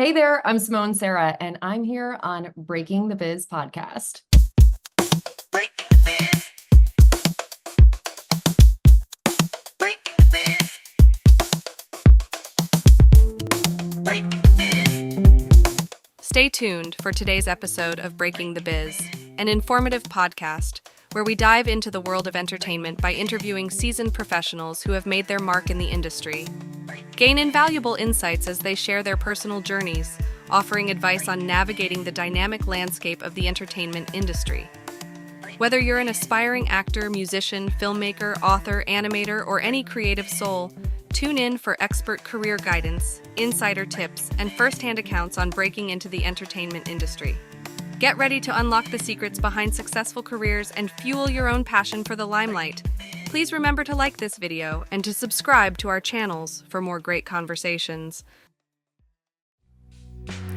Hey there, I'm Simone Serra, and I'm here on Breaking the Biz podcast. Stay tuned for today's episode of Breaking the Biz, an informative podcast where we dive into the world of entertainment by interviewing seasoned professionals who have made their mark in the industry. Gain invaluable insights as they share their personal journeys, offering advice on navigating the dynamic landscape of the entertainment industry. Whether you're an aspiring actor, musician, filmmaker, author, animator, or any creative soul, tune in for expert career guidance, insider tips, and first-hand accounts on breaking into the entertainment industry. Get ready to unlock the secrets behind successful careers and fuel your own passion for the limelight. Please remember to like this video and to subscribe to our channels for more great conversations.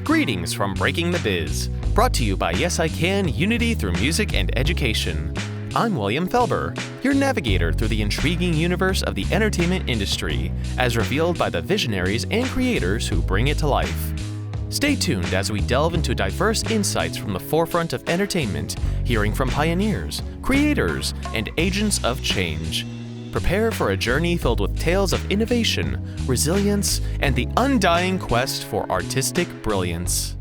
Greetings from Breaking the Biz, brought to you by Yes I Can Unity Through Music and Education. I'm William Felber, your navigator through the intriguing universe of the entertainment industry, as revealed by the visionaries and creators who bring it to life. Stay tuned as we delve into diverse insights from the forefront of entertainment, hearing from pioneers, creators, and agents of change. Prepare for a journey filled with tales of innovation, resilience, and the undying quest for artistic brilliance.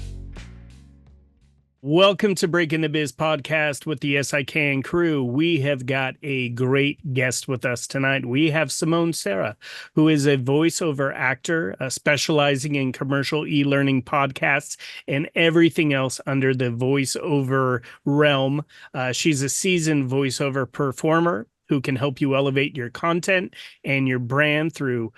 Welcome to Breaking the Biz podcast with the Yes I Can crew. We have got a great guest with us tonight. We have Simone Serra, who is a voiceover actor specializing in commercial e-learning podcasts and everything else under the voiceover realm. She's a seasoned voiceover performer who can help you elevate your content and your brand through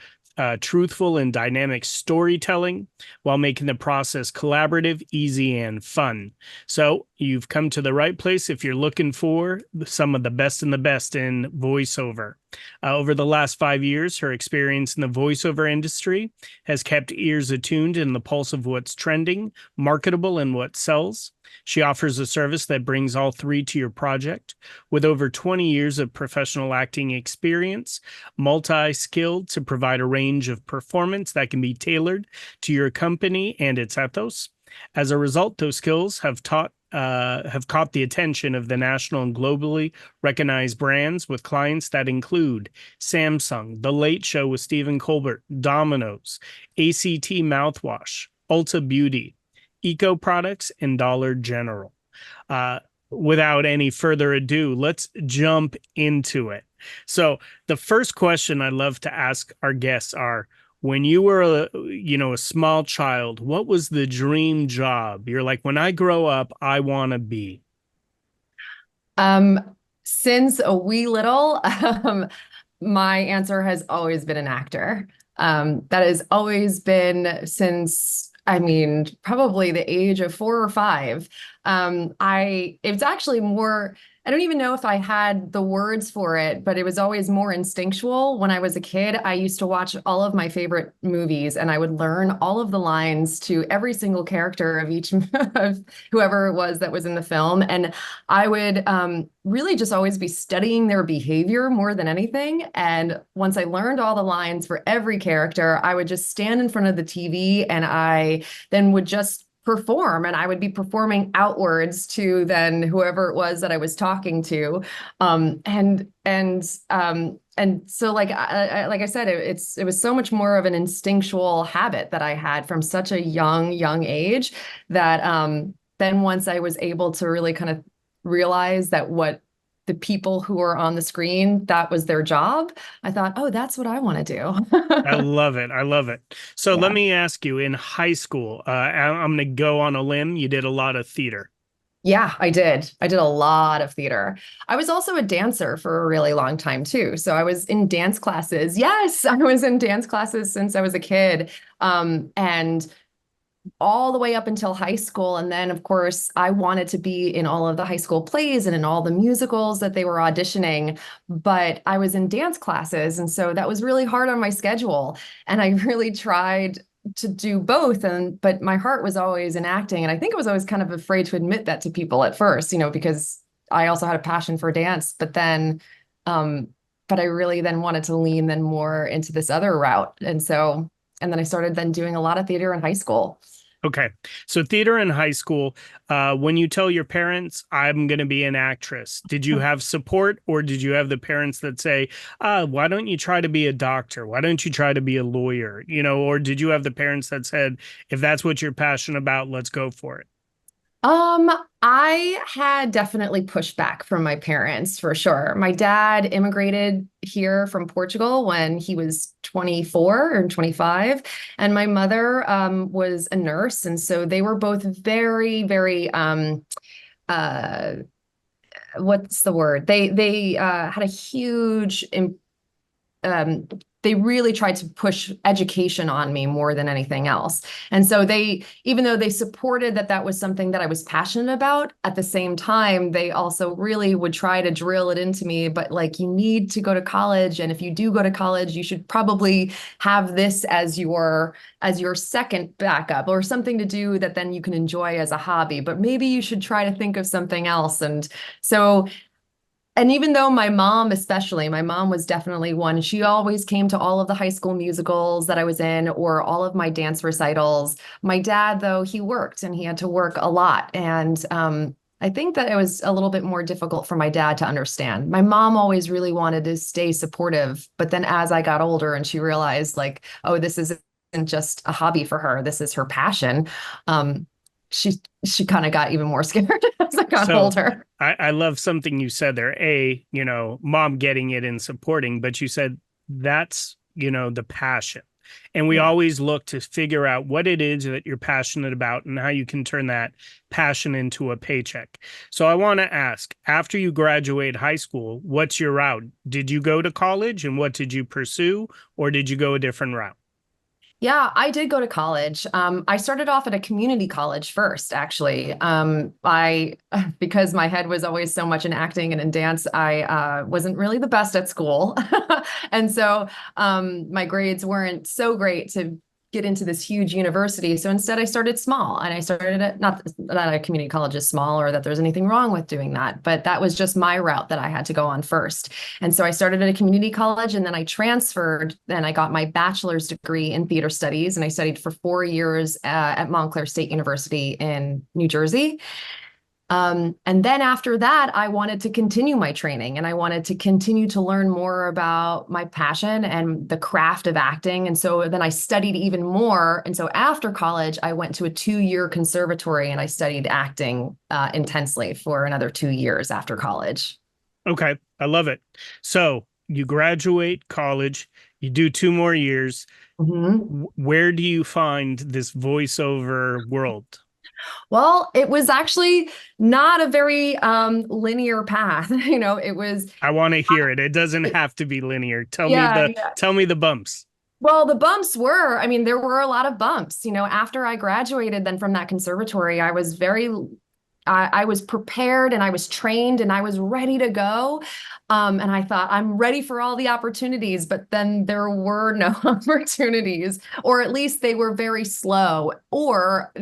truthful and dynamic storytelling while making the process collaborative, easy, and fun. So you've come to the right place if you're looking for some of the best in voiceover. Over the last 5 years, her experience in the voiceover industry has kept ears attuned in the pulse of what's trending, marketable, and what sells. She offers a service that brings all three to your project. With over 20 years of professional acting experience, multi-skilled to provide a range of performance that can be tailored to your company and its ethos. As a result, those skills have caught the attention of the national and globally recognized brands with clients that include Samsung, The Late Show with Stephen Colbert, Domino's, ACT Mouthwash, Ulta Beauty, Eco Products, and Dollar General. Without any further ado, let's jump into it. So the first question I love to ask our guests are, when you were a small child, what was the dream job? You're like, when I grow up, I want to be. Since a wee little, my answer has always been an actor. That has always been since, probably the age of 4 or 5. It's actually more, I don't even know if I had the words for it, but it was always more instinctual. When I was a kid, I used to watch all of my favorite movies and I would learn all of the lines to every single character of each of whoever it was that was in the film. And I would really just always be studying their behavior more than anything. And once I learned all the lines for every character, I would just stand in front of the TV and I then would just perform, and I would be performing outwards to then whoever it was that I was talking to. And so like I said, it was so much more of an instinctual habit that I had from such a young age that then once I was able to really kind of realize that what the people who were on the screen, that was their job, I thought, oh, that's what I want to do. I love it. I love it. So Let me ask you, in high school, I'm going to go on a limb. You did a lot of theater. Yeah, I did. I did a lot of theater. I was also a dancer for a really long time too. So I was in dance classes. Yes, I was in dance classes since I was a kid. And all the way up until high school. And then, of course, I wanted to be in all of the high school plays and in all the musicals that they were auditioning, but I was in dance classes. And so that was really hard on my schedule. And I really tried to do both. But my heart was always in acting. And I think I was always kind of afraid to admit that to people at first, because I also had a passion for dance, but then, but I really then wanted to lean then more into this other route. And then I started then doing a lot of theater in high school. Okay. So theater in high school, when you tell your parents, I'm going to be an actress, did you have support, or did you have the parents that say, why don't you try to be a doctor? Why don't you try to be a lawyer? Or did you have the parents that said, if that's what you're passionate about, let's go for it? I had definitely pushback from my parents for sure. My dad immigrated here from Portugal when he was 24 or 25, and my mother was a nurse, and so they were both very, very uh what's the word? They had a huge um, they really tried to push education on me more than anything else. And so even though they supported that that was something that I was passionate about, at the same time, they also really would try to drill it into me. But like, you need to go to college. And if you do go to college, you should probably have this as your second backup or something to do that then you can enjoy as a hobby. But maybe you should try to think of something else. And so and even though my mom, especially, my mom was definitely one, she always came to all of the high school musicals that I was in or all of my dance recitals. My dad, though, he worked and he had to work a lot. And I think that it was a little bit more difficult for my dad to understand. My mom always really wanted to stay supportive. But then as I got older and she realized, like, oh, this isn't just a hobby for her, this is her passion. Um, she kind of got even more scared as I got So older. I love something you said there. Mom getting it and supporting, but you said that's, the passion. And we Yeah. always look to figure out what it is that you're passionate about and how you can turn that passion into a paycheck. So I want to ask, after you graduate high school, what's your route? Did you go to college and what did you pursue, or did you go a different route? Yeah, I did go to college. I started off at a community college first, actually. Because my head was always so much in acting and in dance, I wasn't really the best at school. And so my grades weren't so great to get into this huge university. So instead, I started small and I started at, not that a community college is small or that there's anything wrong with doing that, but that was just my route that I had to go on first. And so I started at a community college and then I transferred and I got my bachelor's degree in theater studies and I studied for 4 years at Montclair State University in New Jersey. And then after that, I wanted to continue my training and I wanted to continue to learn more about my passion and the craft of acting. And so then I studied even more. And so after college, I went to a 2-year conservatory and I studied acting intensely for another 2 years after college. Okay, I love it. So you graduate college, you do 2 more years. Mhm. Where do you find this voiceover world? Well, it was actually not a very linear path. It was, I want to hear it. It doesn't have to be linear. yeah, yeah. Tell me the bumps. Well, the bumps were, I mean, there were a lot of bumps. After I graduated then from that conservatory, I was prepared and I was trained and I was ready to go. And I thought, I'm ready for all the opportunities, but then there were no opportunities, or at least they were very slow, or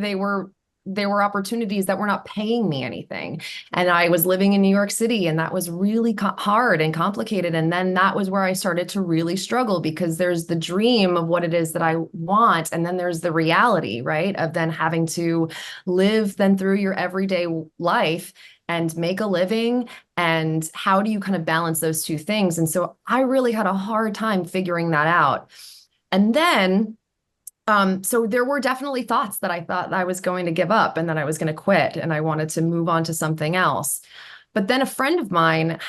there were opportunities that were not paying me anything. And I was living in New York City, and that was really hard and complicated. And then that was where I started to really struggle because there's the dream of what it is that I want. And then there's the reality, right, of then having to live then through your everyday life and make a living. And how do you kind of balance those two things? And so I really had a hard time figuring that out. And then so there were definitely thoughts that I thought I was going to give up and that I was going to quit and I wanted to move on to something else. But then a friend of mine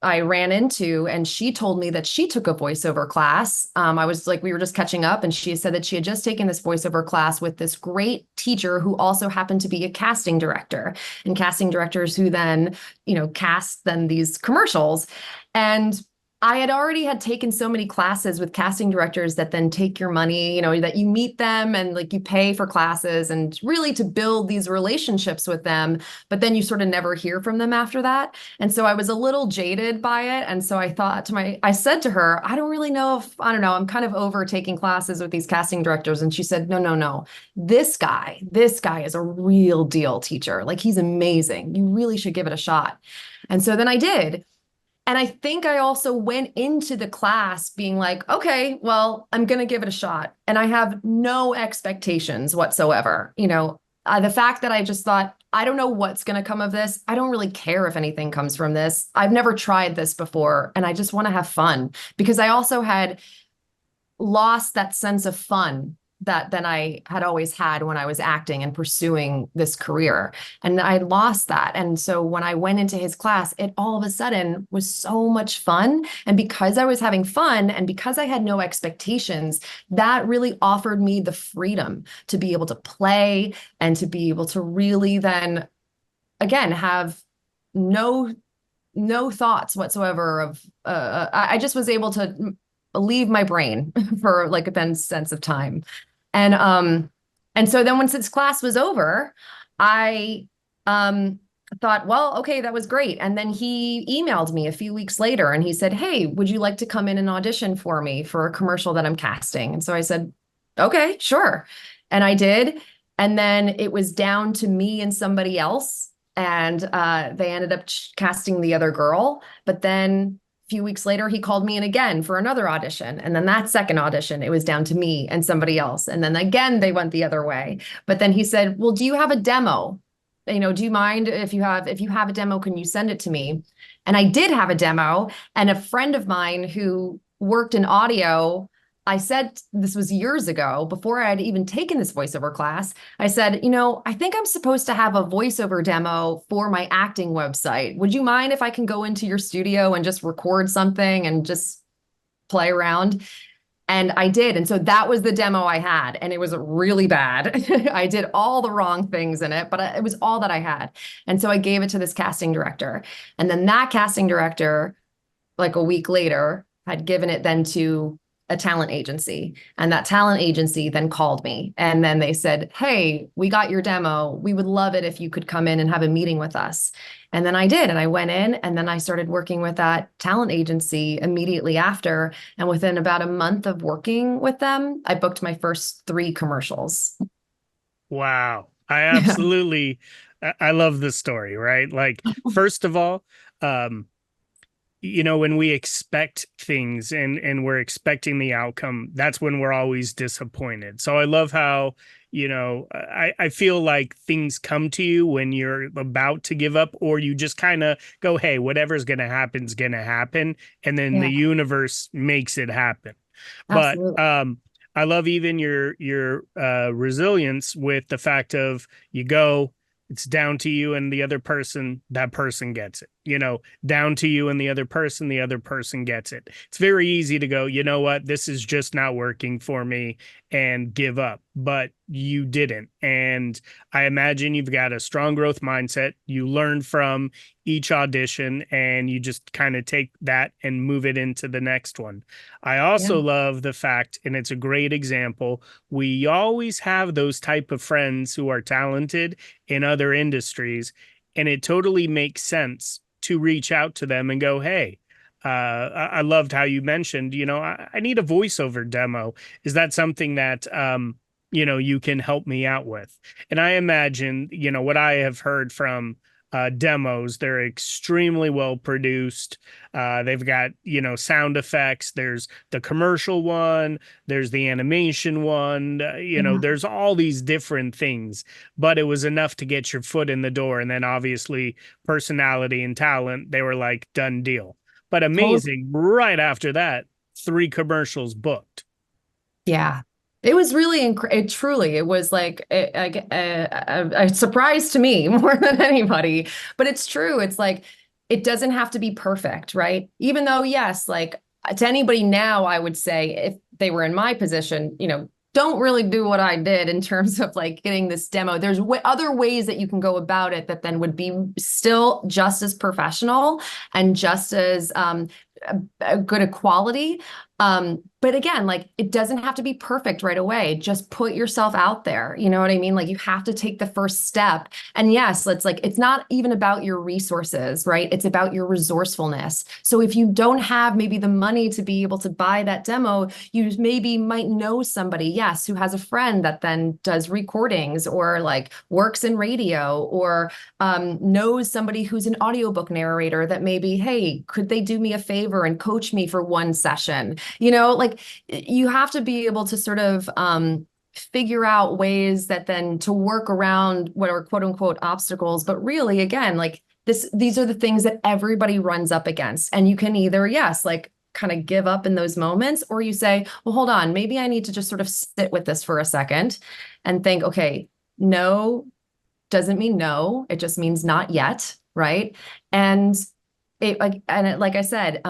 I ran into, and she told me that she took a voiceover class. I was like, we were just catching up, and she said that she had just taken this voiceover class with this great teacher who also happened to be a casting director, and casting directors who then, cast then these commercials. And I had taken so many classes with casting directors that then take your money, that you meet them and like you pay for classes and really to build these relationships with them, but then you sort of never hear from them after that. And so I was a little jaded by it. And so I said to her, I don't really know I don't know, I'm kind of over taking classes with these casting directors. And she said, no, no, no, this guy is a real deal teacher. Like, he's amazing. You really should give it a shot. And so then I did. And I think I also went into the class being like, okay, well, I'm going to give it a shot. And I have no expectations whatsoever. The fact that I just thought, I don't know what's going to come of this. I don't really care if anything comes from this. I've never tried this before, and I just want to have fun, because I also had lost that sense of fun that then I had always had when I was acting and pursuing this career. And I lost that. And so when I went into his class, it all of a sudden was so much fun. And because I was having fun and because I had no expectations, that really offered me the freedom to be able to play and to be able to really then, again, have no thoughts whatsoever of, I just was able to leave my brain for like a then sense of time. And so then once its class was over, I thought, well, okay, that was great. And then he emailed me a few weeks later and he said, hey, would you like to come in and audition for me for a commercial that I'm casting? And so I said, okay, sure. And I did. And then it was down to me and somebody else. And they ended up casting the other girl. But then few weeks later, he called me in again for another audition. And then that second audition, it was down to me and somebody else. And then again, they went the other way. But then he said, well, do you have a demo? Do you mind if you have a demo, can you send it to me? And I did have a demo. And a friend of mine who worked in audio, I said, this was years ago, before I had even taken this voiceover class, I said, I think I'm supposed to have a voiceover demo for my acting website. Would you mind if I can go into your studio and just record something and just play around? And I did. And so that was the demo I had. And it was really bad. I did all the wrong things in it, but it was all that I had. And so I gave it to this casting director. And then that casting director, like a week later, had given it then to a talent agency. And that talent agency then called me. And then they said, hey, we got your demo. We would love it if you could come in and have a meeting with us. And then I did. And I went in and then I started working with that talent agency immediately after. And within about a month of working with them, I booked my first 3 commercials. Wow. I absolutely, I love this story, right? Like, first of all, when we expect things and we're expecting the outcome, that's when we're always disappointed. So I love how, I feel like things come to you when you're about to give up, or you just kind of go, hey, whatever's going to happen is going to happen. And then the universe makes it happen. Absolutely. But I love even your resilience with the fact of you go, it's down to you and the other person, that person gets it. Down to you and the other person gets it. It's very easy to go, you know what, this is just not working for me, and give up. But you didn't. And I imagine you've got a strong growth mindset. You learn from each audition and you just kind of take that and move it into the next one. I also love the fact, and it's a great example, we always have those type of friends who are talented in other industries, and it totally makes sense to reach out to them and go, hey, I loved how you mentioned, I need a voiceover demo. Is that something that, you can help me out with? And I imagine, what I have heard from demos, they're extremely well produced. They've got, sound effects. There's the commercial one. There's the animation one. There's all these different things, but it was enough to get your foot in the door. And then obviously personality and talent, they were like done deal. But amazing, right after that, 3 commercials booked. Yeah. It was really, it was like a surprise to me more than anybody. But it's true. It's like, it doesn't have to be perfect, right? Even though, yes, like to anybody now, I would say if they were in my position, don't really do what I did in terms of like getting this demo. There's other ways that you can go about it that then would be still just as professional and just as good a quality. But again, like it doesn't have to be perfect right away. Just put yourself out there. You know what I mean? Like you have to take the first step. And yes, it's not even about your resources, right? It's about your resourcefulness. So if you don't have maybe the money to be able to buy that demo, you maybe might know somebody, yes, who has a friend that then does recordings or like works in radio or knows somebody who's an audiobook narrator that maybe, hey, could they do me a favor and coach me for one session? You know, like you have to be able to sort of figure out ways that then to work around what are quote unquote obstacles. But really, again, like these are the things that everybody runs up against. And you can either, yes, like kind of give up in those moments, or you say, well, hold on, maybe I need to just sort of sit with this for a second and think, okay, no doesn't mean no. It just means not yet. Right. And like I said,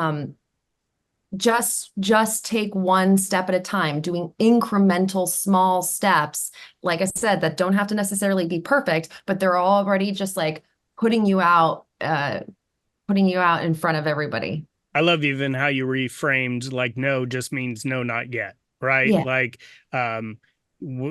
just take one step at a time, doing incremental small steps, like I said, that don't have to necessarily be perfect, but they're already just like putting you out in front of everybody. I love even how you reframed like no just means no, not yet, right? Yeah. Like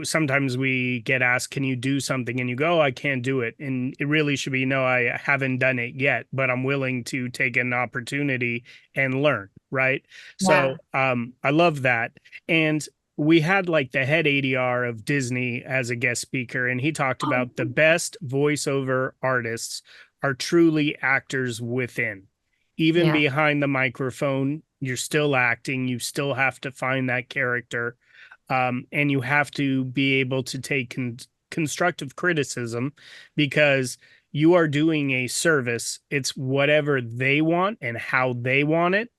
sometimes we get asked, can you do something? And you go, oh, I can't do it. And it really should be, no, I haven't done it yet, but I'm willing to take an opportunity and learn, right? Yeah. So I love that. And we had like the head ADR of Disney as a guest speaker, and he talked about the best voiceover artists are truly actors within. Even Yeah. behind the microphone, you're still acting. You still have to find that character. And you have to be able to take constructive criticism because you are doing a service. It's whatever they want and how they want it.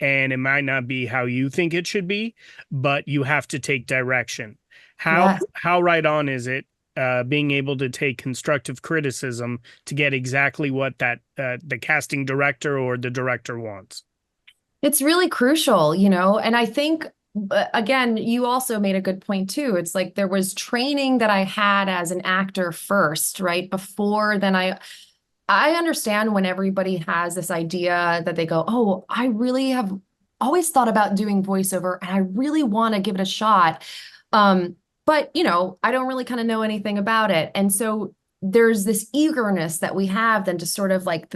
And it might not be how you think it should be, but you have to take direction. Yes. How right on is it being able to take constructive criticism to get exactly what that the casting director or the director wants? It's really crucial, you know, and I think again, you also made a good point too. It's like there was training that I had as an actor first, right? Before then I understand when everybody has this idea that they go, "Oh, I really have always thought about doing voiceover and I really want to give it a shot." But you know, I don't really kind of know anything about it. And so there's this eagerness that we have then to sort of like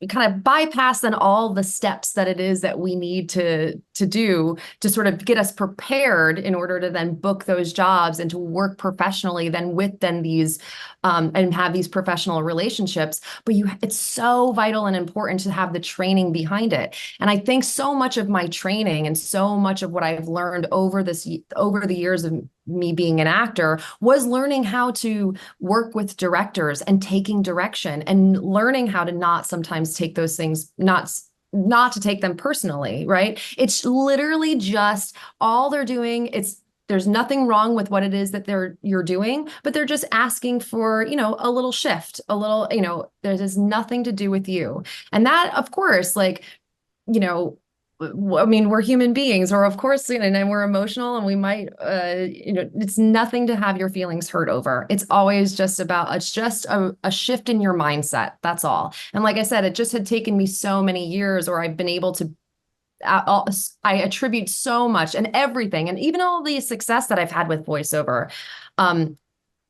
kind of bypass then all the steps that it is that we need to do to sort of get us prepared in order to then book those jobs and to work professionally then with then these and have these professional relationships. But it's so vital and important to have the training behind it. And I think so much of my training and so much of what I've learned over the years of me being an actor was learning how to work with directors and taking direction and learning how to not sometimes take those things, not to take them personally, right? It's literally just all they're doing. There's nothing wrong with what it is that you're doing, but they're just asking for, you know, a little shift, a little, you know, there's nothing to do with you. And that, of course, like, you know, I mean, we're human beings, or of course, you know, and we're emotional and we might, you know, it's nothing to have your feelings hurt over. It's always just it's just a shift in your mindset. That's all. And like I said, it just had taken me so many years, or I've been able to, I attribute so much and everything, and even all the success that I've had with voiceover,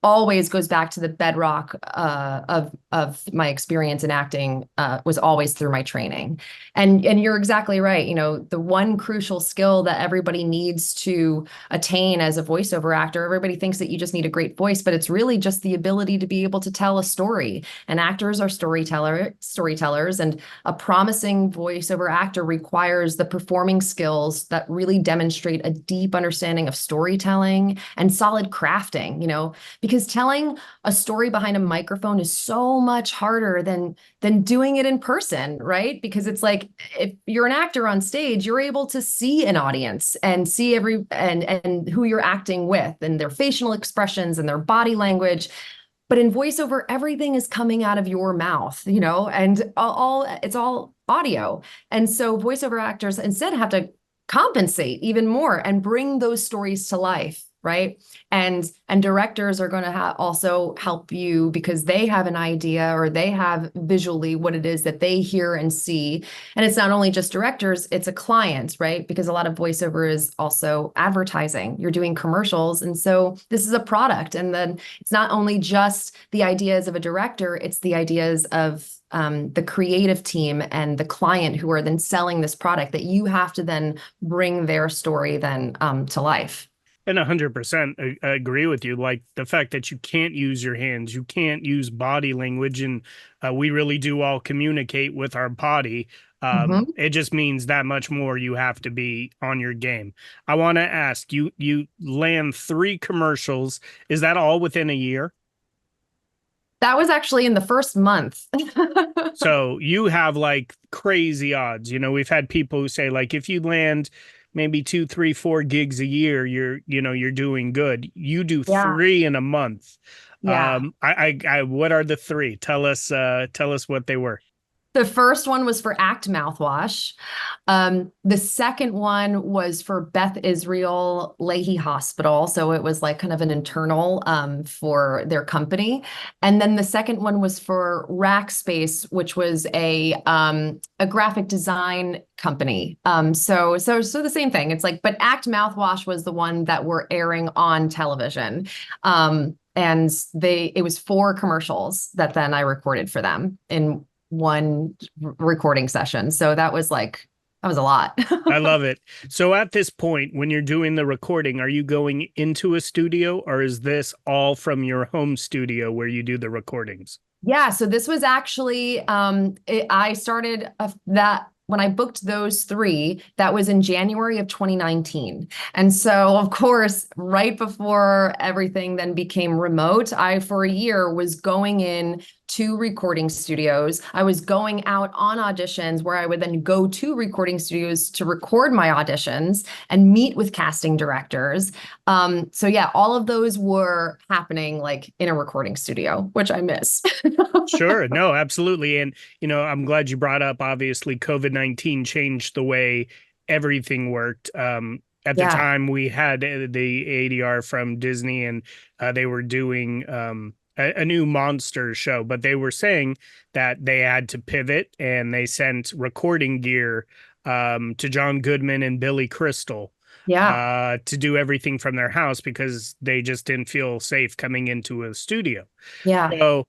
always goes back to the bedrock of my experience in acting was always through my training. And you're exactly right. You know, the one crucial skill that everybody needs to attain as a voiceover actor, everybody thinks that you just need a great voice, but it's really just the ability to be able to tell a story. And actors are storytellers, and a promising voiceover actor requires the performing skills that really demonstrate a deep understanding of storytelling and solid crafting, you know, because telling a story behind a microphone is so much harder than doing it in person, right? Because it's like if you're an actor on stage, you're able to see an audience and see and who you're acting with and their facial expressions and their body language. But in voiceover, everything is coming out of your mouth, you know, and it's all audio. And so voiceover actors instead have to compensate even more and bring those stories to life. right? And directors are going to also help you because they have an idea or they have visually what it is that they hear and see. And it's not only just directors, it's a client, right? Because a lot of voiceover is also advertising. You're doing commercials. And so this is a product. And then it's not only just the ideas of a director, it's the ideas of the creative team and the client who are then selling this product that you have to then bring their story then to life. And 100% agree with you. Like the fact that you can't use your hands, you can't use body language, and we really do all communicate with our body. Mhm. It just means that much more you have to be on your game. I want to ask you, you land 3 commercials. Is that all within a year? That was actually in the first month. So you have like crazy odds. You know, we've had people who say like if you land maybe 2, 3, 4 gigs a year, you're doing good. You do Yeah. 3 in a month. Yeah. What are the 3? Tell us what they were. The first one was for Act mouthwash. The second one was for Beth Israel Lahey Hospital. So it was like kind of an internal for their company. And then the second one was for Rackspace, which was a graphic design company. So the same thing. It's like, but Act mouthwash was the one that we're airing on television. And it was 4 commercials that then I recorded for them in one recording session. So that was a lot. I love it. So at this point, when you're doing the recording, are you going into a studio, or is this all from your home studio where you do the recordings? Yeah, so this was actually I started that when I booked those 3, that was in January of 2019. And so, of course, right before everything then became remote, I, for a year, was going in to recording studios. I was going out on auditions where I would then go to recording studios to record my auditions and meet with casting directors. So yeah, all of those were happening like in a recording studio, which I miss. Sure. No, absolutely. And, you know, I'm glad you brought up, obviously, COVID-19 changed the way everything worked. At the Yeah. time, we had the ADR from Disney, and they were doing a new monster show, but they were saying that they had to pivot, and they sent recording gear to John Goodman and Billy Crystal Yeah. to do everything from their house because they just didn't feel safe coming into a studio. Yeah. So,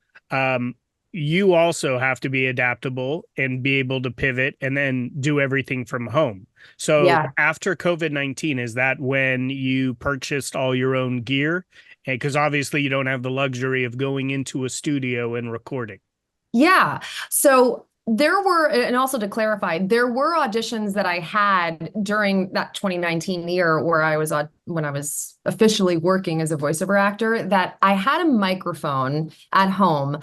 you also have to be adaptable and be able to pivot and then do everything from home. So Yeah. after COVID-19, is that when you purchased all your own gear? Because obviously you don't have the luxury of going into a studio and recording. Yeah. So there were, and also to clarify, there were auditions that I had during that 2019 year where when I was officially working as a voiceover actor, that I had a microphone at home.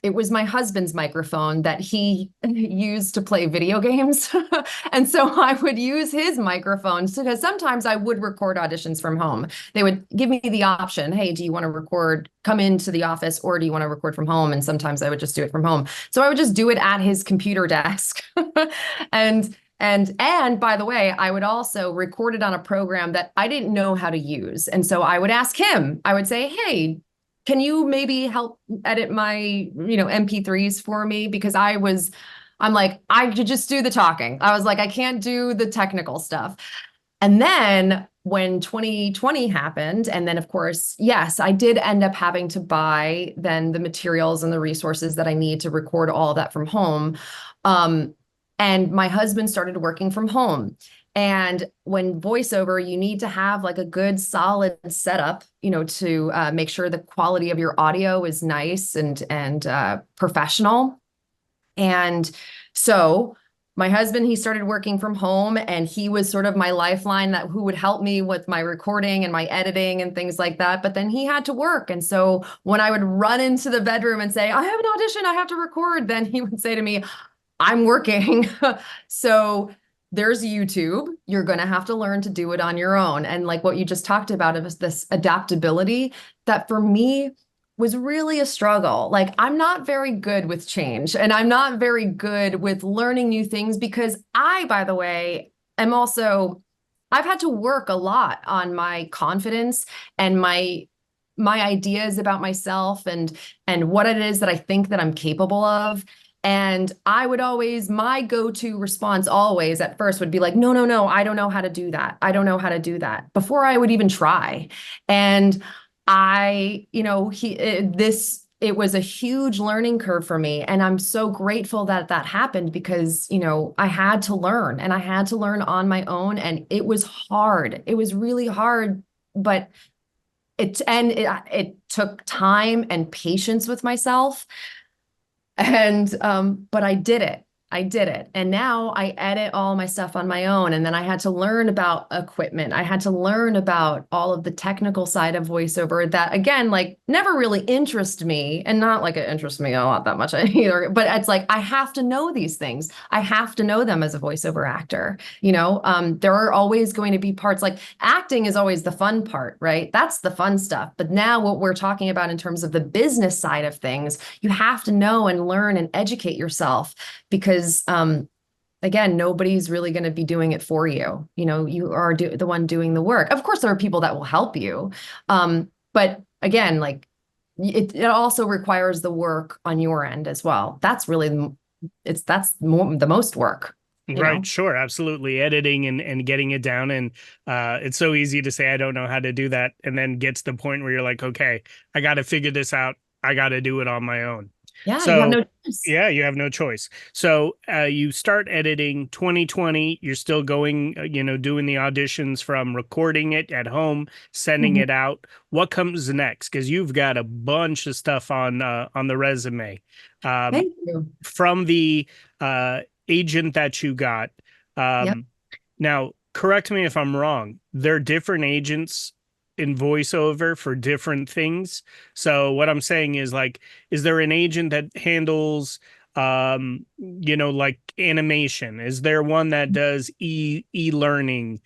It was my husband's microphone that he used to play video games. And so I would use his microphone because sometimes I would record auditions from home. They would give me the option, hey, do you want to come into the office, or do you want to record from home? And sometimes I would just do it from home. So I would just do it at his computer desk. And by the way, I would also record it on a program that I didn't know how to use. And so I would ask him, I would say, hey, can you maybe help edit my, MP3s for me? Because I'm like, I could just do the talking. I was like, I can't do the technical stuff. And then when 2020 happened, and then of course, yes, I did end up having to buy then the materials and the resources that I need to record all of that from home. And my husband started working from home. And when voiceover, you need to have like a good solid setup, to make sure the quality of your audio is nice and professional. And so my husband, he started working from home, and he was sort of my lifeline who would help me with my recording and my editing and things like that. But then he had to work. And so when I would run into the bedroom and say, I have an audition, I have to record, then he would say to me, I'm working. So there's YouTube. You're going to have to learn to do it on your own. And like what you just talked about is this adaptability that for me was really a struggle. Like I'm not very good with change, and I'm not very good with learning new things because by the way, am also I've had to work a lot on my confidence and my ideas about myself and what it is that I think that I'm capable of. And I would always, my go-to response always at first would be like, no, no, no, I don't know how to do that. I don't know how to do that before I would even try. And it was a huge learning curve for me. And I'm so grateful that that happened because, I had to learn and I had to learn on my own. And it was hard. It was really hard, but it took time and patience with myself. And but I did it. I did it. And now I edit all my stuff on my own. And then I had to learn about equipment. I had to learn about all of the technical side of voiceover that, again, like never really interest me, and not like it interests me a lot that much either. But it's like I have to know these things. I have to know them as a voiceover actor. There are always going to be parts, like acting is always the fun part, right? That's the fun stuff. But now what we're talking about in terms of the business side of things, you have to know and learn and educate yourself, because again, nobody's really going to be doing it for you. You are the one doing the work. Of course, there are people that will help you. But again, like it also requires the work on your end as well. That's really, the most work. Right. Sure. Absolutely. Editing and getting it down. And it's so easy to say, I don't know how to do that. And then gets to the point where you're like, okay, I got to figure this out. I got to do it on my own. Yeah, so, you have no choice. Yeah, you have no choice. So you start editing 2020. You're still going, doing the auditions, from recording it at home, sending it out. What comes next? Because you've got a bunch of stuff on the resume. Thank you. From the agent that you got. Yep. Now, correct me if I'm wrong. There are different agents in voiceover for different things. So what I'm saying is, like, is there an agent that handles like animation? Is there one that does e-learning,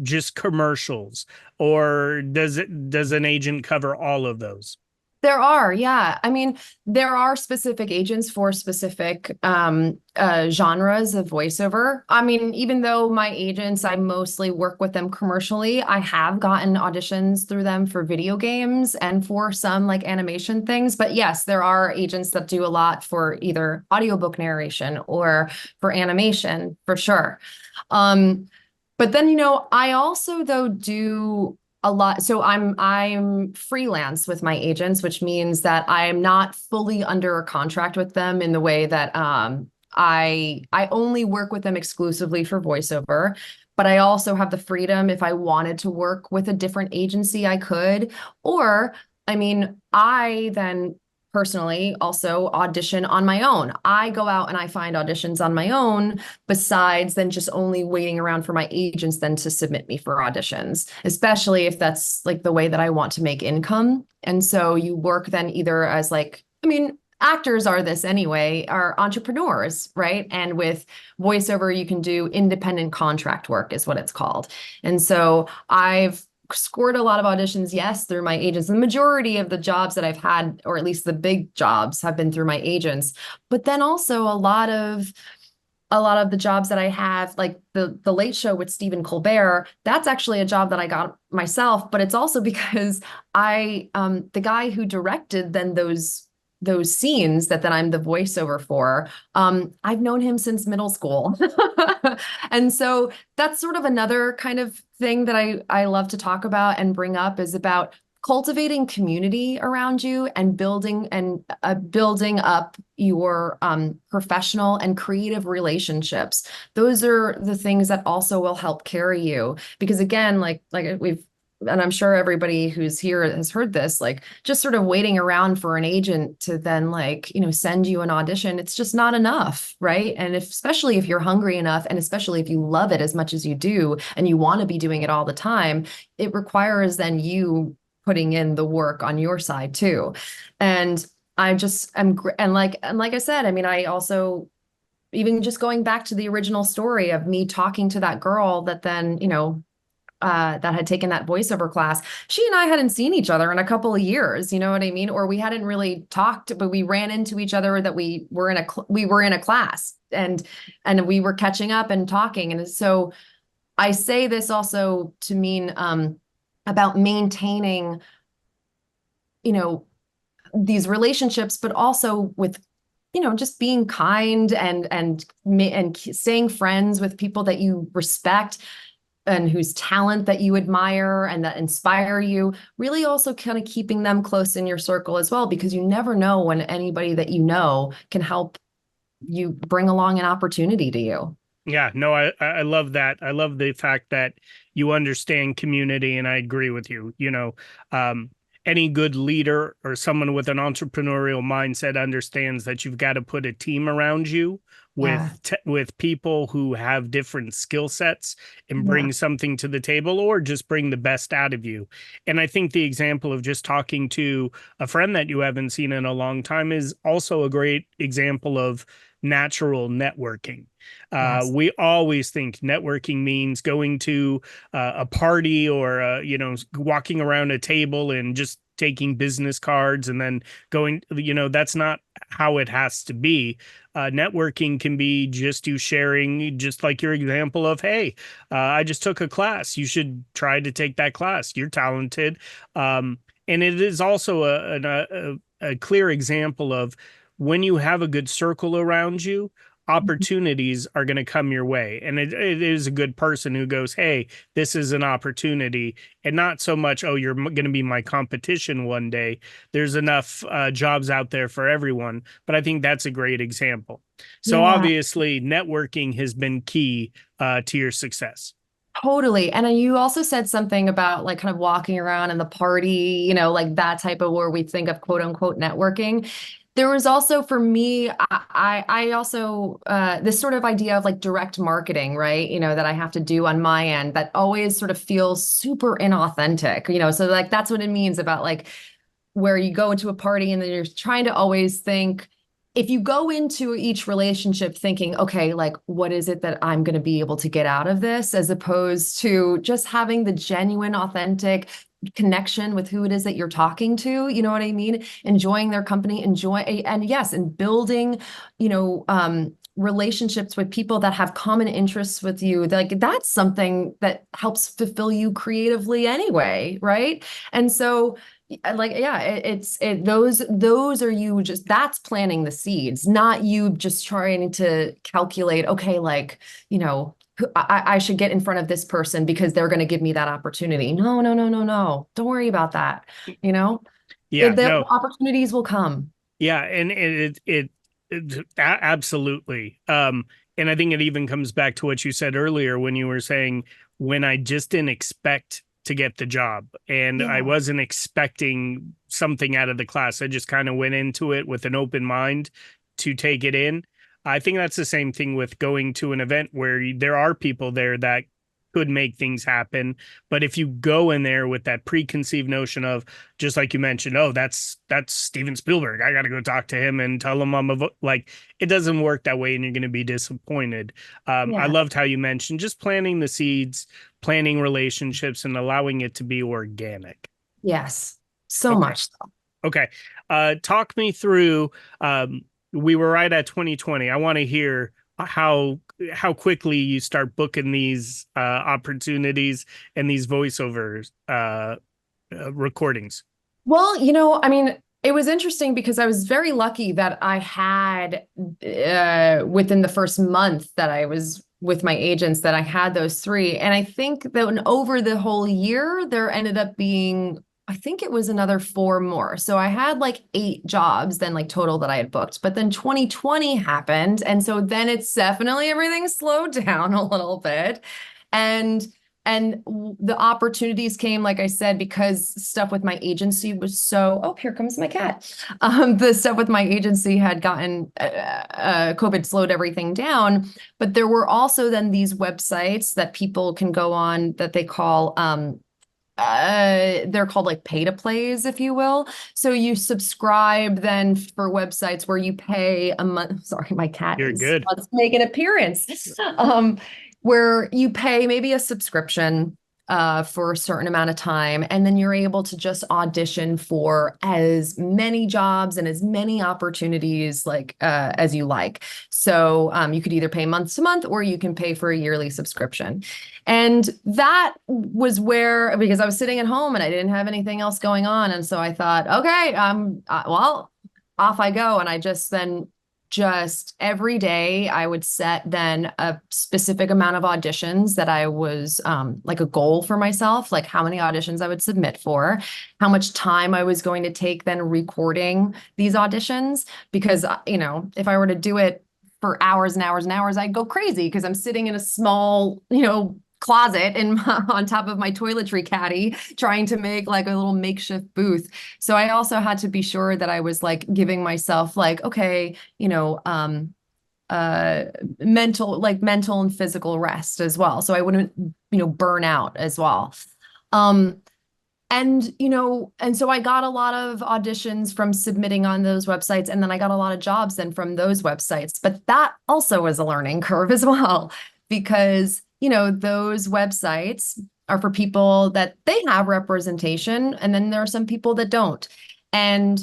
just commercials, or does an agent cover all of those? There are, yeah. I mean, there are specific agents for specific genres of voiceover. I mean, even though my agents, I mostly work with them commercially, I have gotten auditions through them for video games and for some like animation things. But yes, there are agents that do a lot for either audiobook narration or for animation, for sure. But then, I also though do a lot. So I'm freelance with my agents, which means that I am not fully under a contract with them in the way that I only work with them exclusively for voiceover. But I also have the freedom, if I wanted to work with a different agency, I could. Or, I mean, I then personally also audition on my own. I go out and I find auditions on my own, besides then just only waiting around for my agents then to submit me for auditions, especially if that's like the way that I want to make income. And so you work then either as actors are this anyway, are entrepreneurs, right? And with voiceover, you can do independent contract work is what it's called. And so I've scored a lot of auditions, yes, through my agents. The majority of the jobs that I've had, or at least the big jobs, have been through my agents. But then also a lot of the jobs that I have, like the Late Show with Stephen Colbert, that's actually a job that I got myself. But it's also because the guy who directed then those scenes that then I'm the voiceover for, I've known him since middle school. And so that's sort of another kind of thing that I love to talk about and bring up, is about cultivating community around you and building up your professional and creative relationships. Those are the things that also will help carry you. Because again, like and I'm sure everybody who's here has heard this, like just sort of waiting around for an agent to then send you an audition, it's just not enough, right? And especially if you're hungry enough, and especially if you love it as much as you do, and you want to be doing it all the time, it requires then you putting in the work on your side too. And I just am, and like I said, I mean, I also, even just going back to the original story of me talking to that girl that then, that had taken that voiceover class, she and I hadn't seen each other in a couple of years, you know what I mean? Or we hadn't really talked, but we ran into each other, that we were in a class, and we were catching up and talking. And so I say this also to mean about maintaining, you know, these relationships, but also with, just being kind and staying friends with people that you respect and whose talent that you admire and that inspire you, really also kind of keeping them close in your circle as well, because you never know when anybody that you know can help you bring along an opportunity to you. Yeah, no, I love that. I love the fact that you understand community, and I agree with you. Any good leader or someone with an entrepreneurial mindset understands that you've got to put a team around you Yeah. with people who have different skill sets and Yeah. bring something to the table, or just bring the best out of you. And I think the example of just talking to a friend that you haven't seen in a long time is also a great example of natural networking. Yes. We always think networking means going to a party, or walking around a table and just taking business cards and then going. That's not how it has to be. Networking can be just you sharing, just like your example of, hey, I just took a class, you should try to take that class, you're talented. And it is also a clear example of, when you have a good circle around you, opportunities are going to come your way. And it is a good person who goes, hey, this is an opportunity. And not so much, oh, you're going to be my competition one day. There's enough jobs out there for everyone. But I think that's a great example. So Yeah. obviously, networking has been key to your success. Totally. And you also said something about like kind of walking around in the party, like that type of where we think of quote unquote networking. There was also for me, I also this sort of idea of like direct marketing, right? That I have to do on my end that always sort of feels super inauthentic, so like that's what it means about like where you go into a party and then you're trying to always think, if you go into each relationship thinking, okay, like what is it that I'm going to be able to get out of this, as opposed to just having the genuine, authentic connection with who it is that you're talking to, you know what I mean? Enjoying their company, and yes, and building, relationships with people that have common interests with you. Like that's something that helps fulfill you creatively anyway, right? And so like yeah, those are you just that's planting the seeds, not you just trying to calculate, okay, like, I should get in front of this person because they're going to give me that opportunity. No, no, no, no, no. Don't worry about that. You know, Yeah, the no. opportunities will come. Yeah, and absolutely. And I think it even comes back to what you said earlier when you were saying, when I just didn't expect to get the job and I Yeah. wasn't expecting something out of the class. I just kind of went into it with an open mind to take it in. I think that's the same thing with going to an event where there are people there that could make things happen. But if you go in there with that preconceived notion of, just like you mentioned, oh, that's Steven Spielberg, I got to go talk to him and tell him like, it doesn't work that way and you're going to be disappointed. I Yeah. loved how you mentioned just planting the seeds, planning relationships, and allowing it to be organic. Yes. So Okay. much so. Okay. Talk me through, we were right at 2020. I want to hear how quickly you start booking these opportunities and these voiceovers recordings. Well, I mean, it was interesting because I was very lucky that I had within the first month that I was with my agents that I had those three. And I think that over the whole year, there ended up being, I think it was another four more. So I had like 8 jobs then like total that I had booked. But then 2020 happened. And so then it's definitely everything slowed down a little bit. And the opportunities came, like I said, because stuff with my agency was oh, here comes my cat. The stuff with my agency had gotten, COVID slowed everything down. But there were also then these websites that people can go on that they call, they're called like pay to plays, if you will. So you subscribe then for websites where you pay a month. Sorry, my cat You're is good. wants to make an appearance. Where you pay maybe a subscription for a certain amount of time. And then you're able to just audition for as many jobs and as many opportunities like as you like. So you could either pay month to month or you can pay for a yearly subscription. And that was where, because I was sitting at home and I didn't have anything else going on. And so I thought, okay, well, off I go. And I just every day I would set then a specific amount of auditions that I was like a goal for myself, like how many auditions I would submit for, how much time I was going to take then recording these auditions. Because, if I were to do it for hours and hours and hours, I'd go crazy because I'm sitting in a small, closet on top of my toiletry caddy trying to make like a little makeshift booth. So I also had to be sure that I was like giving myself like, okay, mental and physical rest as well. So I wouldn't, burn out as well. And so I got a lot of auditions from submitting on those websites. And then I got a lot of jobs then from those websites. But that also was a learning curve as well, because, those websites are for people that they have representation. And then there are some people that don't. And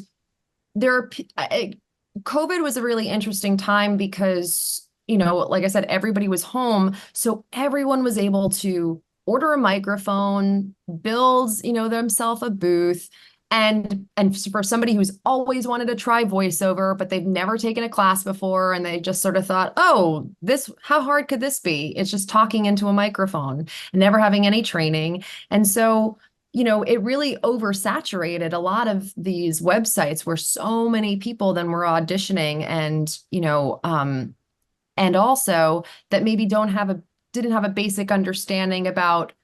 COVID was a really interesting time because, like I said, everybody was home. So everyone was able to order a microphone, build, themselves a booth. And for somebody who's always wanted to try voiceover, but they've never taken a class before, and they just sort of thought, oh, how hard could this be? It's just talking into a microphone and never having any training. And so, it really oversaturated a lot of these websites where so many people then were auditioning and also that maybe didn't have a basic understanding about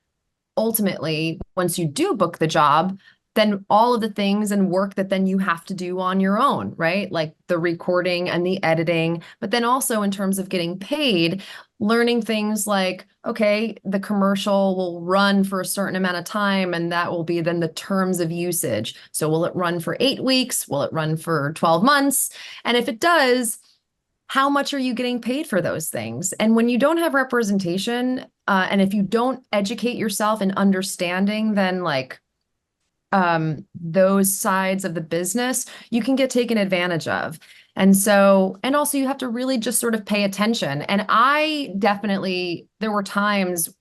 ultimately, once you do book the job, then all of the things and work that then you have to do on your own, right? Like the recording and the editing, but then also in terms of getting paid, learning things like, okay, the commercial will run for a certain amount of time, and that will be then the terms of usage. So will it run for 8 weeks? Will it run for 12 months? And if it does, how much are you getting paid for those things? And when you don't have representation, and if you don't educate yourself in understanding, then like those sides of the business, you can get taken advantage of. And also you have to really just sort of pay attention. And there were times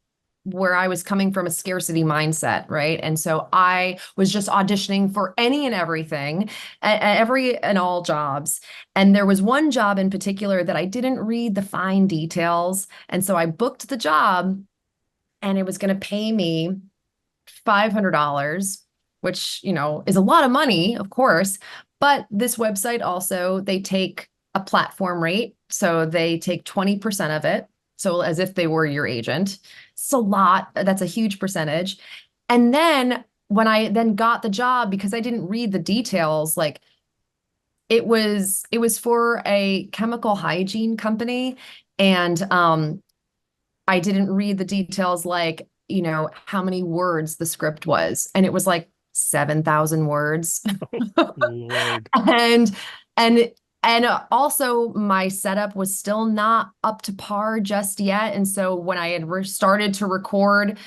where I was coming from a scarcity mindset, right? And so I was just auditioning for any and everything, every and all jobs. And there was one job in particular that I didn't read the fine details. And so I booked the job and it was going to pay me $500, which, is a lot of money, of course. But this website also, they take a platform rate. So they take 20% of it. So as if they were your agent. It's a lot. That's a huge percentage. And then when I then got the job, because I didn't read the details, like it was for a chemical hygiene company. And I didn't read the details, like, how many words the script was. And it was like 7,000 words. Lord. And also my setup was still not up to par just yet. And so when I had started to record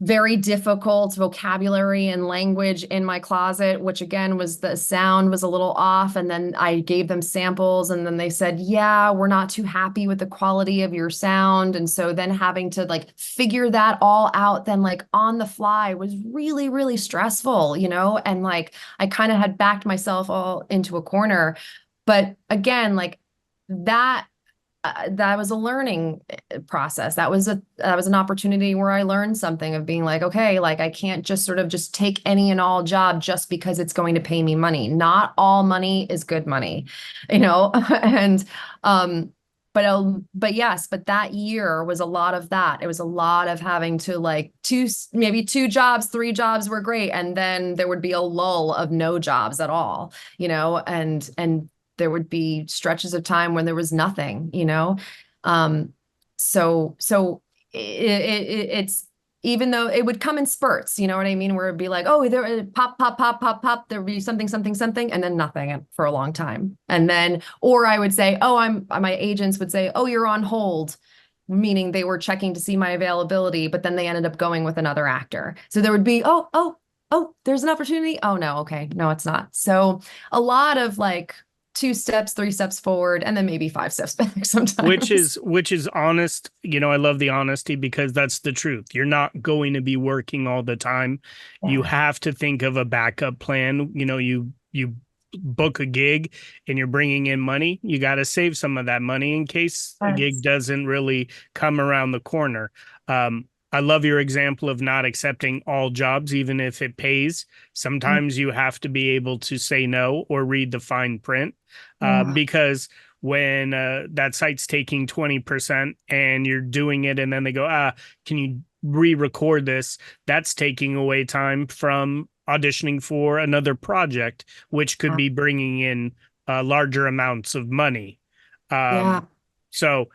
very difficult vocabulary and language in my closet, which again was the sound was a little off. And then I gave them samples and then they said, yeah, we're not too happy with the quality of your sound. And so then having to like figure that all out then like on the fly was really, really stressful, and like I kind of had backed myself all into a corner. But again, like that was a learning process. That was an opportunity where I learned something of being like, okay, like I can't just sort of just take any and all job just because it's going to pay me money. Not all money is good money, and but that year was a lot of that. It was a lot of having to like maybe 2 jobs, 3 jobs were great, and then there would be a lull of no jobs at all, and there would be stretches of time when there was nothing, So it's, even though it would come in spurts, you know what I mean? Where it'd be like, oh, there pop, pop, pop, pop, pop. There would be something, something, something, and then nothing for a long time. And then, or I would say, my agents would say, oh, you're on hold. meaning they were checking to see my availability, but then they ended up going with another actor. So there would be, oh, there's an opportunity. Oh no, okay, no, it's not. So a lot of like 2 steps, 3 steps forward, and then maybe 5 steps back sometimes. Which is honest. I love the honesty because that's the truth. You're not going to be working all the time. You Yeah. have to think of a backup plan. You book a gig and you're bringing in money. You got to save some of that money in case a gig Yes. doesn't really come around the corner. I love your example of not accepting all jobs, even if it pays. Sometimes you have to be able to say no or read the fine print, Yeah. because when that site's taking 20% and you're doing it and then they go, can you re-record this? That's taking away time from auditioning for another project, which could be bringing in larger amounts of money. Yeah. So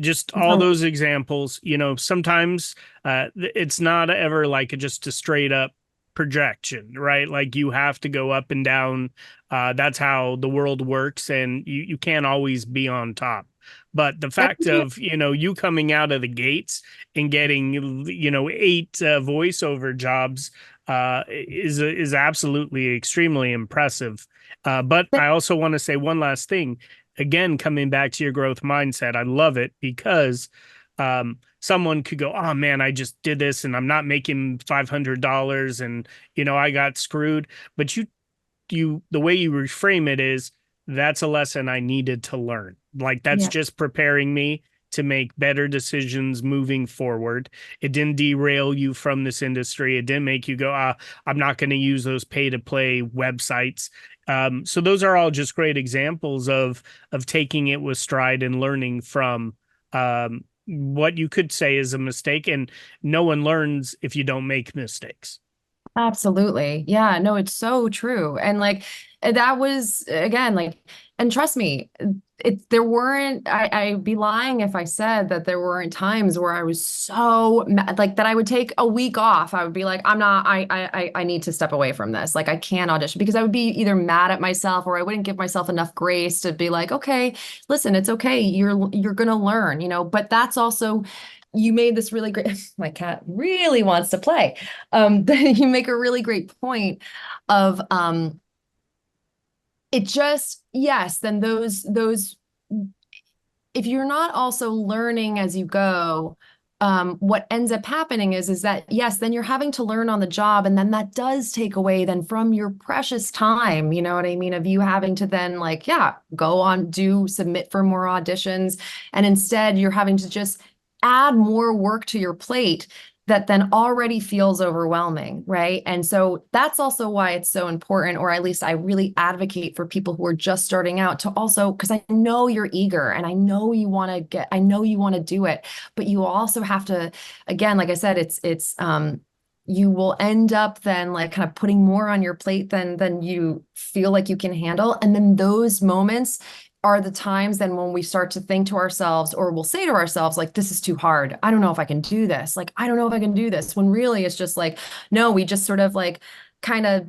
just all those examples, sometimes it's not ever like just a straight up projection, right? Like you have to go up and down. That's how the world works, and you can't always be on top. But the fact of, you coming out of the gates and getting, 8 voiceover jobs is absolutely extremely impressive. But I also want to say one last thing. Again, coming back to your growth mindset, I love it because someone could go, oh man, I just did this and I'm not making $500 and, I got screwed. But the way you reframe it is, that's a lesson I needed to learn. Like that's Yeah. just preparing me to make better decisions moving forward. It didn't derail you from this industry. It didn't make you go, I'm not going to use those pay to play websites. So those are all just great examples of taking it with stride and learning from what you could say is a mistake. And no one learns if you don't make mistakes. Absolutely. Yeah, no, it's so true. And like that was again, like, and trust me, there weren't, I'd be lying if I said that there weren't times where I was so like that I would take a week off. I would be like, I need to step away from this. Like I can't audition because I would be either mad at myself or I wouldn't give myself enough grace to be like, okay, listen, it's okay. You're gonna learn, but that's also, you made this really great, my cat really wants to play. You make a really great point of it just, yes, then those if you're not also learning as you go, what ends up happening is that yes, then you're having to learn on the job, and then that does take away then from your precious time, you know what I mean, of you having to then like, yeah, go on, submit for more auditions, and instead you're having to just add more work to your plate that then already feels overwhelming, right? And so that's also why it's so important, or at least I really advocate for people who are just starting out to also, because I know you're eager and I know you want to do it, but you also have to, again, like I said, it's you will end up then like kind of putting more on your plate than you feel like you can handle. And then those moments are the times then when we start to think to ourselves, or we'll say to ourselves, like, this is too hard. I don't know if I can do this. Like, I don't know if I can do this. When really it's just like, no, we just sort of like kind of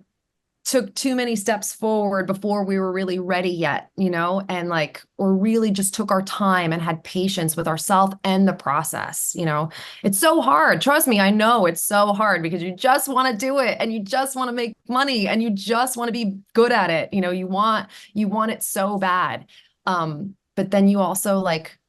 took too many steps forward before we were really ready yet, and like, or really just took our time and had patience with ourselves and the process. It's so hard. Trust me, I know it's so hard because you just want to do it and you just want to make money and you just want to be good at it. You want it so bad. But then you also like,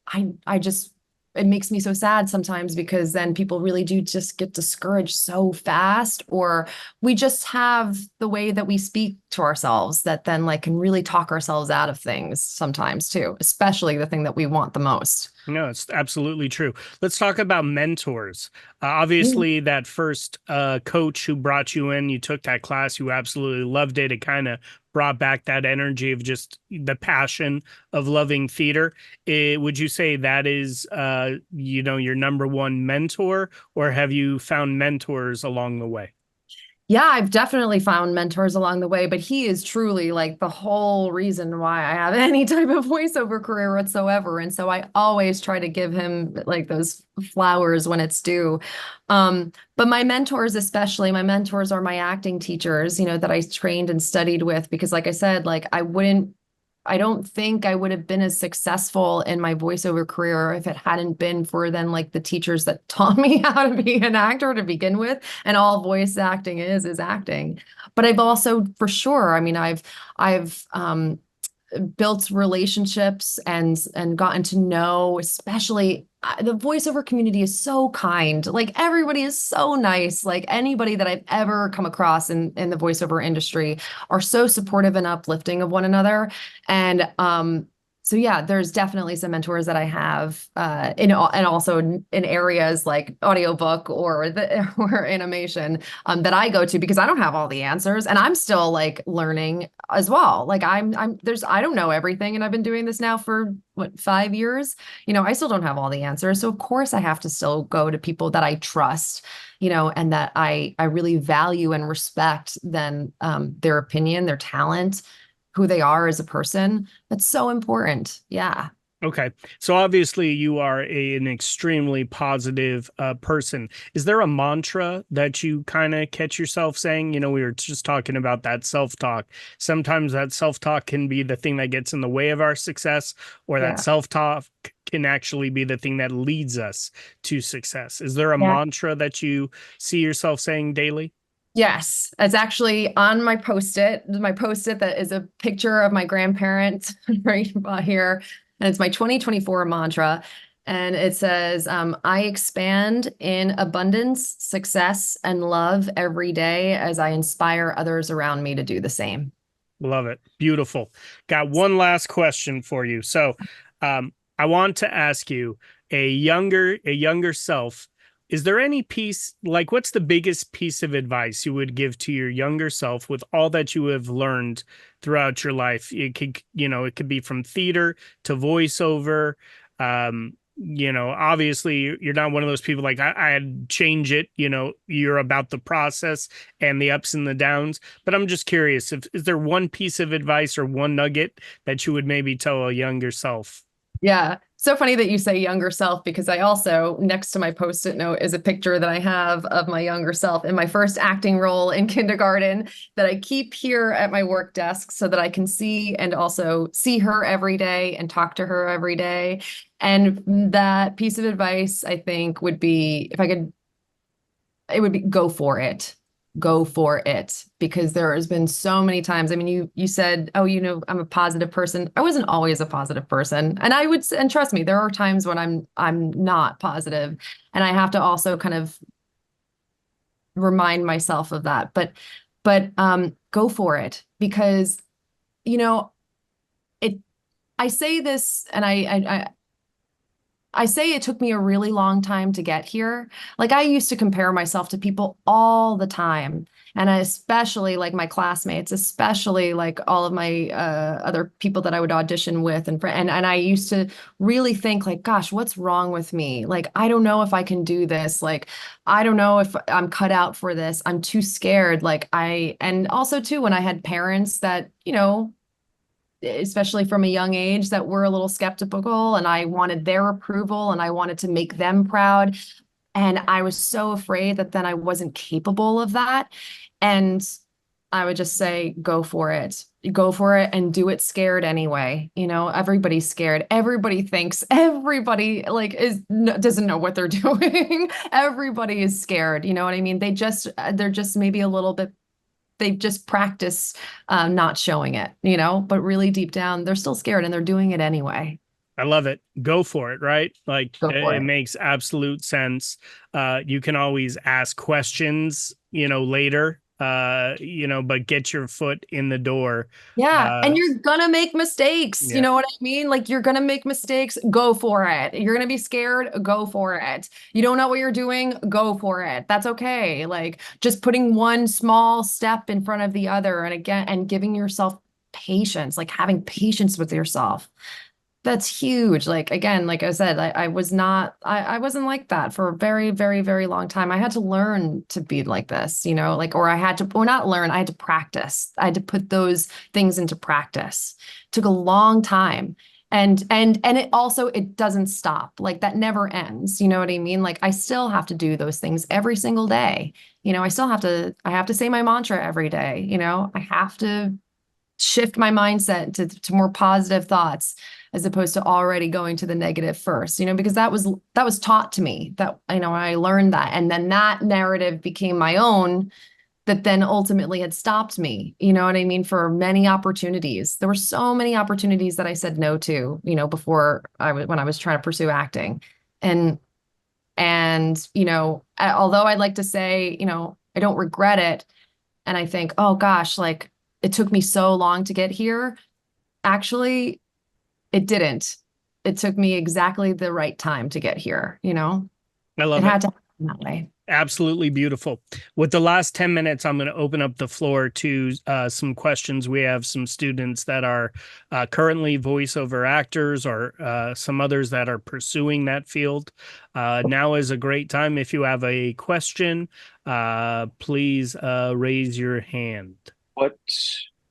I just, it makes me so sad sometimes because then people really do just get discouraged so fast, or we just have the way that we speak to ourselves that then like can really talk ourselves out of things sometimes too, especially the thing that we want the most. No, it's absolutely true. Let's talk about mentors. Obviously, that first coach who brought you in, you took that class, you absolutely loved it. It kind of brought back that energy of just the passion of loving theater. Would you say that is, your number one mentor, or have you found mentors along the way? Yeah, I've definitely found mentors along the way, but he is truly like the whole reason why I have any type of voiceover career whatsoever. And so I always try to give him like those flowers when it's due. But my mentors, especially my mentors are my acting teachers, that I trained and studied with, because like I said, like I wouldn't I don't think I would have been as successful in my voiceover career if it hadn't been for then like the teachers that taught me how to be an actor to begin with. And all voice acting is acting. But I've also, for sure, I mean, I've built relationships and gotten to know, especially the voiceover community is so kind. Like everybody is so nice. Like anybody that I've ever come across in the voiceover industry are so supportive and uplifting of one another. And so yeah, there's definitely some mentors that I have and also in areas like audiobook or the or animation that I go to because I don't have all the answers and I'm still like learning as well. Like I don't know everything and I've been doing this now for what 5 years. I still don't have all the answers. So of course I have to still go to people that I trust, and that I really value and respect then their opinion, their talent, who they are as a person. That's so important. Yeah. Okay. So obviously you are an extremely positive person. Is there a mantra that you kind of catch yourself saying? We were just talking about that self-talk. Sometimes that self-talk can be the thing that gets in the way of our success, or that Yeah. self-talk can actually be the thing that leads us to success. Is there a Yeah. mantra that you see yourself saying daily? Yes, it's actually on my post-it. My post-it that is a picture of my grandparents right here. And it's my 2024 mantra. And it says, I expand in abundance, success, and love every day as I inspire others around me to do the same. Love it. Beautiful. Got one last question for you. So, I want to ask you, a younger self, is there any piece, like what's the biggest piece of advice you would give to your younger self with all that you have learned throughout your life? It could be from theater to voiceover. Obviously you're not one of those people like I'd change it. You're about the process and the ups and the downs. But I'm just curious, is there one piece of advice or one nugget that you would maybe tell a younger self? Yeah. So funny that you say younger self because I also, next to my post-it note, is a picture that I have of my younger self in my first acting role in kindergarten that I keep here at my work desk so that I can see and also see her every day and talk to her every day. And that piece of advice, I think, would be if I could, it would be go for it. Go for it, because there has been so many times. I mean, you said, oh, I'm a positive person. I wasn't always a positive person. And trust me, there are times when I'm not positive. And I have to also kind of remind myself of that. But go for it because, you know, it I say this and I say it took me a really long time to get here. Like I used to compare myself to people all the time. And especially like my classmates, especially like all of my other people that I would audition with and I used to really think like, gosh, what's wrong with me? Like, I don't know if I can do this. Like, I don't know if I'm cut out for this. I'm too scared. And also too, when I had parents that, especially from a young age, that were a little skeptical and I wanted their approval and I wanted to make them proud. And I was so afraid that then I wasn't capable of that. And I would just say, go for it. Go for it and do it scared anyway. Everybody's scared. Everybody thinks everybody like doesn't know what they're doing. Everybody is scared. You know what I mean? They're just maybe a little bit they've just practiced not showing it, but really deep down, they're still scared and they're doing it anyway. I love it. Go for it, right? Like Go for it it. makes absolute sense. You can always ask questions, later, but get your foot in the door. Yeah. Uh, And you're gonna make mistakes. You yeah, know what I mean? Like you're gonna make mistakes. Go for it. You're gonna be scared. Go for it. You don't know what you're doing. Go for it. That's okay. Like just putting one small step in front of the other and again, and giving yourself patience, like having patience with yourself. That's huge. Like again, like I said, I wasn't like that for a very, very, very long time. I had to learn to be like this, or not learn, I had to practice. I had to put those things into practice. It took a long time. And it doesn't stop. Like that never ends. You know what I mean? Like I still have to do those things every single day. I have to say my mantra every day. I have to shift my mindset to more positive thoughts as opposed to already going to the negative first, because that was taught to me, that, I learned that. And then that narrative became my own, that then ultimately had stopped me, you know what I mean, for many opportunities. There were so many opportunities that I said no to, before when I was trying to pursue acting. And although I'd like to say, I don't regret it, and I think, oh gosh, like it took me so long to get here. Actually, it didn't. It took me exactly the right time to get here, I love It it. had to happen that way. Absolutely beautiful. With the last 10 minutes, I'm going to open up the floor to some questions. We have some students that are currently voiceover actors, or some others that are pursuing that field. Now is a great time. If you have a question, please raise your hand. What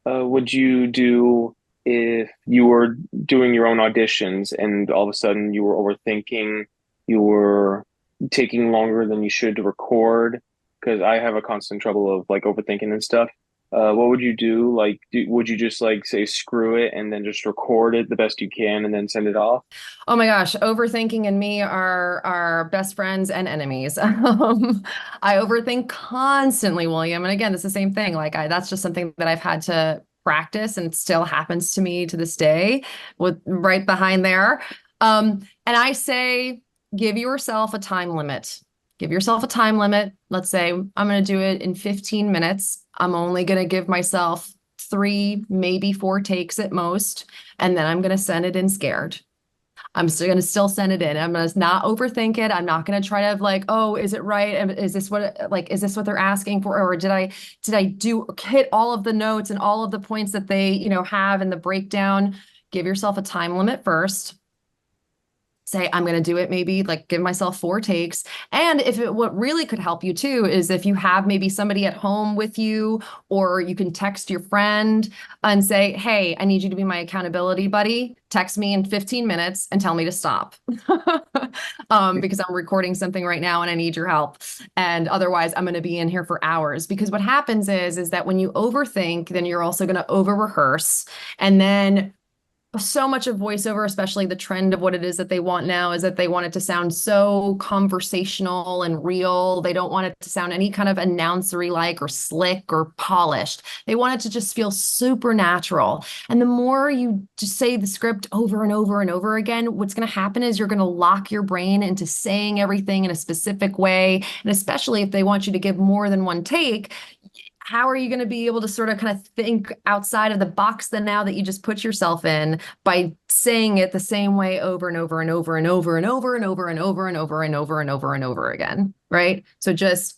would you do if you were doing your own auditions and all of a sudden you were overthinking, you were taking longer than you should to record? Because I have a constant trouble of like overthinking and stuff. What would you do? Like, would you just like say screw it and then just record it the best you can and then send it off? Oh my gosh, overthinking and me are best friends and enemies. I overthink constantly, William. And again, it's the same thing. Like that's just something that I've had to practice, and it still happens to me to this day, with right behind there. And I say, give yourself a time limit. Give yourself a time limit. Let's say I'm going to do it in 15 minutes. I'm only going to give myself 3, maybe 4 takes at most, and then I'm going to send it in scared. I'm still going to send it in. I'm going to not overthink it. I'm not going to try to like, oh, is it right? Is this what they're asking for? Or did I hit all of the notes and all of the points that they, have in the breakdown? Give yourself a time limit first. Say, I'm going to do it, maybe like give myself 4 takes. And what really could help you too is if you have maybe somebody at home with you, or you can text your friend and say, hey, I need you to be my accountability buddy. Text me in 15 minutes and tell me to stop. Because I'm recording something right now and I need your help. And otherwise I'm going to be in here for hours. Because what happens is that when you overthink, then you're also going to over rehearse. And then so much of voiceover, especially the trend of what it is that they want now, is that they want it to sound so conversational and real. They don't want it to sound any kind of announcery like or slick or polished. They want it to just feel supernatural. And the more you just say the script over and over and over again, what's going to happen is you're going to lock your brain into saying everything in a specific way. And especially if they want you to give more than 1 take, how are you going to be able to sort of kind of think outside of the box then, now that you just put yourself in, by saying it the same way over and over and over and over and over and over and over and over and over and over and over again, right? So just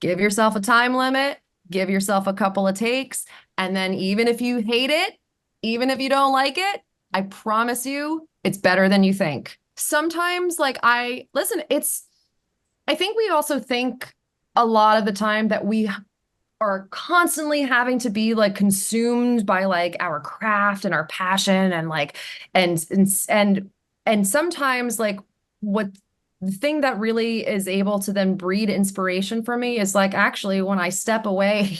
give yourself a time limit, give yourself a couple of takes, and then even if you hate it, even if you don't like it, I promise you it's better than you think. Sometimes I think we also think a lot of the time that we are constantly having to be like consumed by like our craft and our passion, and like and sometimes like what the thing that really is able to then breed inspiration for me is like actually when I step away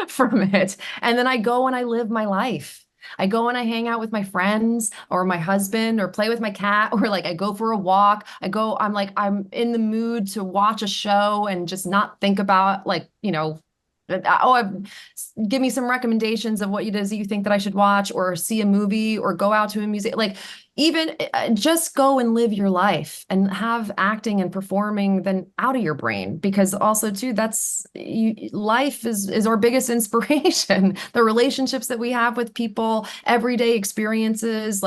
from it, and then I go and I live my life. I go and I hang out with my friends or my husband, or play with my cat, or like I go for a walk. I'm in the mood to watch a show and just not think about give me some recommendations of what it is that you think that I should watch, or see a movie, or go out to a museum. Like even just go and live your life, and have acting and performing then out of your brain, because also too, life is our biggest inspiration. The relationships that we have with people, everyday experiences,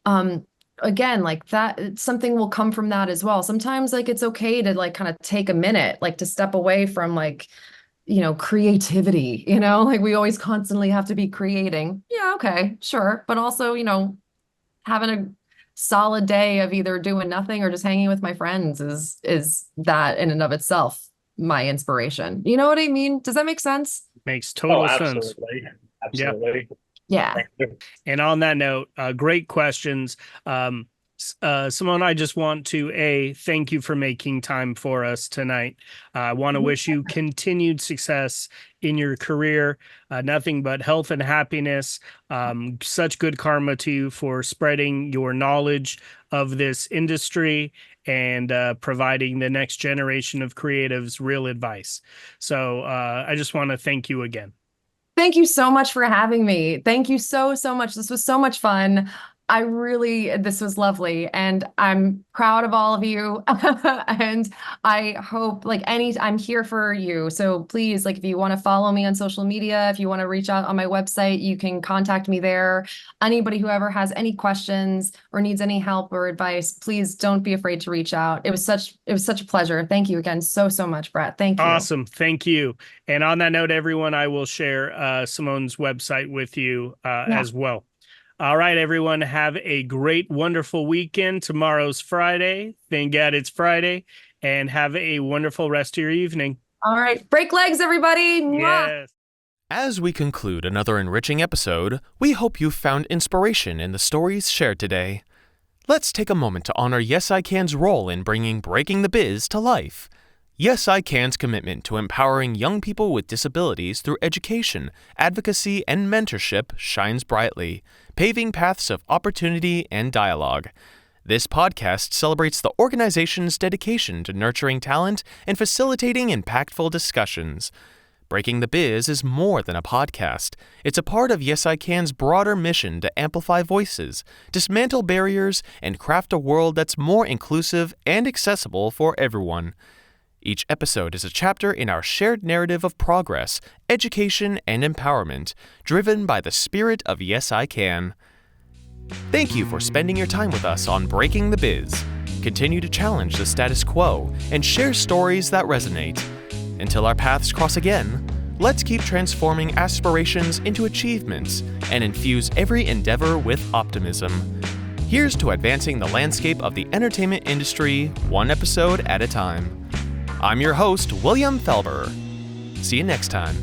again, like that, something will come from that as well. Sometimes like it's okay to like kind of take a minute, like to step away from creativity, like we always constantly have to be creating. Yeah, okay, sure. But also, having a solid day of either doing nothing or just hanging with my friends is that in and of itself my inspiration. You know what I mean? Does that make sense? Makes total sense. Absolutely. Absolutely. Yeah. And on that note, great questions. Simone, I just want to thank you for making time for us tonight. I want to wish you continued success in your career, nothing but health and happiness, such good karma to you for spreading your knowledge of this industry and providing the next generation of creatives real advice. So I just want to thank you again. Thank you so much for having me. Thank you so, so much. This was so much fun. This was lovely, and I'm proud of all of you. And I hope, I'm here for you. So please, if you want to follow me on social media, if you want to reach out on my website, you can contact me there. Anybody who ever has any questions or needs any help or advice, please don't be afraid to reach out. It was such a pleasure. Thank you again so, so much, Brett. Thank you. Awesome. Thank you. And on that note, everyone, I will share Simone's website with you as well. All right, everyone, have a great, wonderful weekend. Tomorrow's Friday. Thank God it's Friday. And have a wonderful rest of your evening. All right. Break legs, everybody. Yes. As we conclude another enriching episode, we hope you found inspiration in the stories shared today. Let's take a moment to honor Yes I Can's role in bringing Breaking the Biz to life. Yes I Can's commitment to empowering young people with disabilities through education, advocacy, and mentorship shines brightly, paving paths of opportunity and dialogue. This podcast celebrates the organization's dedication to nurturing talent and facilitating impactful discussions. Breaking the Biz is more than a podcast. It's a part of Yes I Can's broader mission to amplify voices, dismantle barriers, and craft a world that's more inclusive and accessible for everyone. Each episode is a chapter in our shared narrative of progress, education, and empowerment, driven by the spirit of Yes I Can. Thank you for spending your time with us on Breaking the Biz. Continue to challenge the status quo and share stories that resonate. Until our paths cross again, let's keep transforming aspirations into achievements and infuse every endeavor with optimism. Here's to advancing the landscape of the entertainment industry, one episode at a time. I'm your host, William Felber. See you next time.